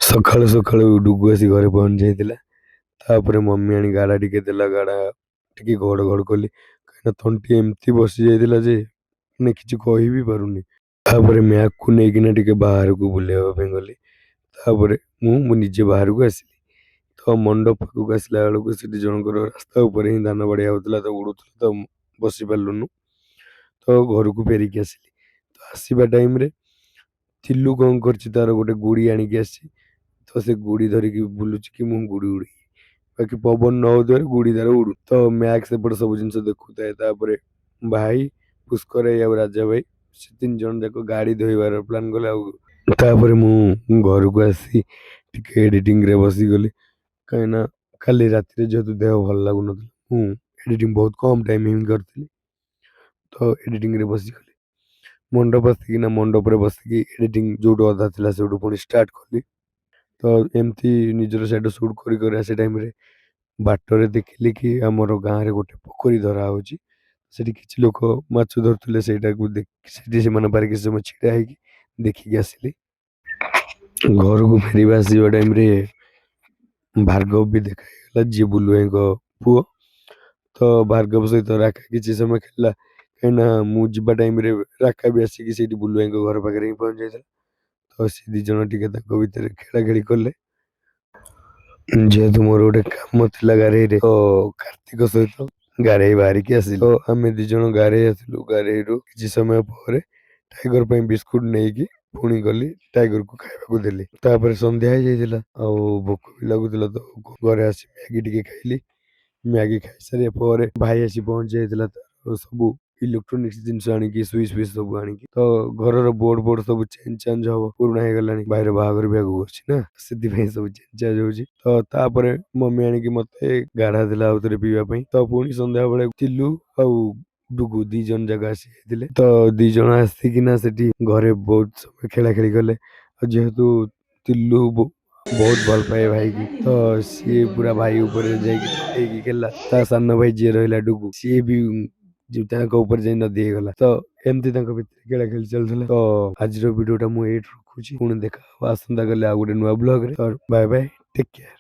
ସକାଳୁ ସକାଳୁ ଡୁଗୁ ଆସି ଘରେ ପହଞ୍ଚି ଯାଇଥିଲା। ତାପରେ ମମି ଆଣି ଗାଡ଼ା ଟିକେ ଦେଲା, ଗାଡ଼ା ଟିକେ ଘଡ଼ ଘଡ଼ କଲି, କାହିଁକିନା ତଣ୍ଟି ଏମିତି ବସି ଯାଇଥିଲା ଯେ ମାନେ କିଛି କହି ବି ପାରୁନି। ତାପରେ ମ୍ୟାକ୍‌କୁ ନେଇକିନା ଟିକେ ବାହାରକୁ ବୁଲେଇବା ପାଇଁ ଗଲି। ତାପରେ ମୁଁ ନିଜେ ବାହାରକୁ ଆସିଲି। ତ ମଣ୍ଡପ ପାଖକୁ ଆସିଲା ବେଳକୁ ସେଠି ଜଣଙ୍କର ରାସ୍ତା ଉପରେ ହିଁ ଧାନ ବାଡ଼ିଆ ହେଉଥିଲା, ତ ଉଡ଼ୁଥିଲା, ତ ବସି ପାରିଲୁନୁ। ତ ଘରକୁ ଫେରିକି ଆସିଲି। ତ ଆସିବା ଟାଇମ୍‌ରେ ଚିଲୁ କ'ଣ କରିଛି, ତାର ଗୋଟେ ଗୁଡ଼ି ଆଣିକି ଆସିଛି। ତ ସେ ଗୁଡ଼ି ଧରିକି ବୁଲୁଛି କି ମୁଁ ଗୁଡ଼ି ଉଡ଼େଇବି। ବାକି ପବନ ନ ହେଉଥିବାରୁ ଗୁଡ଼ି ତାର ଉଡ଼ୁ। ତ ମ୍ୟାକ୍ସ ସେପଟେ ସବୁ ଜିନିଷ ଦେଖୁଥାଏ। ତାପରେ ଭାଇ, ପୁଷ୍କର ଭାଇ ଆଉ ରାଜା ଭାଇ ସେ 3 ଜଣ ଯାକ ଗାଡ଼ି ଧୋଇବାର ପ୍ଲାନ୍ କଲେ। ଆଉ ତାପରେ ମୁଁ ଘରକୁ ଆସି ଟିକେ ଏଡ଼ିଟିଂରେ ବସିଗଲି, କାହିଁକିନା କାଲି ରାତିରେ ଯେହେତୁ ଦେହ ଭଲ ଲାଗୁନଥିଲା, ମୁଁ ଏଡ଼ିଟିଂ ବହୁତ କମ୍ ଟାଇମ୍ ହିଁ କରିଥିଲି। ତ ଏଡ଼ିଟିଂରେ ବସିଗଲି। ମଣ୍ଡପ ଆସିକିନା ମଣ୍ଡପରେ ବସିକି ଏଡ଼ିଟିଂ ଯେଉଁଠୁ ଅଧା ଥିଲା ସେଇଠୁ ପୁଣି ଷ୍ଟାର୍ଟ କଲି। ତ ଏମିତି ନିଜର ସାଇଡ଼୍ ସୁଟ୍ କରି କରି ଆସିବା ଟାଇମ୍‌ରେ ବାଟରେ ଦେଖିଲି କି ଆମର ଗାଁରେ ଗୋଟେ ପୋଖରୀ ଧରା ହେଉଛି। ସେଠି କିଛି ଲୋକ ମାଛ ଧରୁଥିଲେ, ସେଇଟାକୁ ସେଠି ସେମାନଙ୍କ ପାଖରେ କିଛି ସମୟ ଛିଡ଼ା ହେଇକି ଦେଖିକି ଆସିଲି। ଘରକୁ ଫେରିବା ଆସିବା ଟାଇମ୍‌ରେ ଭାର୍ଗବ ବି ଦେଖା ହେଇଗଲା, ଯିଏ ବୁଲୁ ଭାଇଙ୍କ ପୁଅ। ତ ଭାର୍ଗବ ସହିତ ରାକା କିଛି ସମୟ ଖେଳିଲା, କାହିଁକିନା ମୁଁ ଯିବା ଟାଇମ୍‌ରେ ରାକା ବି ଆସିକି ସେଇଠି ବୁଲୁ ଭାଇଙ୍କ ଘର ପାଖରେ ହିଁ ପହଞ୍ଚି ଯାଇଥିଲା। ତ ସେ 2 ଜଣ ଟିକେ ତାଙ୍କ ଭିତରେ ଖେଳାଖେଳି କଲେ। ଯେହେତୁ ମୋର ଗୋଟେ କାମ ଥିଲା ଗାରେଇରେ, ତ କାର୍ତ୍ତିକ ସହିତ ଗାରେଇ ବାହାରିକି ଆସିଲି। ତ ଆମେ 2 ଜଣ ଗାରେଇ ଆସିଲୁ। ଗାରେଇରୁ କିଛି ସମୟ ପରେ ଟାଇଗର ପାଇଁ ବିସ୍କୁଟ ନେଇକି ପୁଣି ଗଲି, ଟାଇଗରକୁ ଖାଇବାକୁ ଦେଲି। ତାପରେ ସନ୍ଧ୍ୟା ହେଇଯାଇଥିଲା, ଆଉ ଭୋକ ବି ଲାଗୁଥିଲା, ତ ଘରେ ଆସି ମ୍ୟାଗି ଟିକେ ଖାଇଲି। ମ୍ୟାଗି ଖାଇସାରିବା ପରେ ଭାଇ ଆସି ପହଞ୍ଚି ଯାଇଥିଲା, ତାର ସବୁ ଇଲେକ୍ଟ୍ରୋନିକ୍ସ ଜିନିଷ ଆଣିକି, ସୁଇଚ୍ ଫୁଇଚ୍ ସବୁ ଆଣିକି। ତ ଘରର ବୋର୍ଡ ସବୁ ଚେଞ୍ଜ ଚାଞ୍ଜ ହବ, ପୁରୁଣା ହେଇଗଲାଣି। ଭାଇର ବାହାଘର ବି ଆଗକୁ ଅଛି ନା, ସେଥିପାଇଁ ସବୁ ଚେଞ୍ଜ ଚାଞ୍ଜ ହଉଛି। ତ ତାପରେ ମମି ଆଣିକି ମତେ ଗାଢ଼ା ଦେଲା ଆଉଥରେ ପିଇବା ପାଇଁ। ତ ପୁଣି ସନ୍ଧ୍ୟାବେଳେ ଚିଲୁ ଆଉ ଡୁଗୁ 2 ଜଣ ଯାକ ଆସି ଯାଇଥିଲେ। ତ 2 ଜଣ ଆସିକିନା ସେଠି ଘରେ ବହୁତ ସମୟ ଖେଳାଖେଳି କଲେ। ଆଉ ଯେହେତୁ ଚିଲୁ ବହୁତ ଭଲ ପାଏ ଭାଇକି, ତ ସିଏ ପୁରା ଭାଇ ଉପରେ ଯାଇକି ନଦେଇକି ଖେଳିଲା। ତା ସାନ ଭାଇ ଯିଏ ରହିଲା ଡୁଗୁ, ସିଏ ବି ତାଙ୍କ ଉପରେ ଯାଇ ନଦି ହେଇଗଲା। ତ ଏମିତି ତାଙ୍କ ଭିତରେ ଖେଳାଖେଳି ଚାଲିଥିଲା। ତ ଆଜିର ଭିଡ଼ିଓଟା ମୁଁ ଏଇଠି ରଖୁଛି। ପୁଣି ଦେଖା ହବ ଆସନ୍ତା କାଲି ଆଉ ଗୋଟେ ନୂଆ ବ୍ଲଗ୍‌ରେ। ତ ବାଏ ବାଏ, ଟେକ୍ କେୟାର।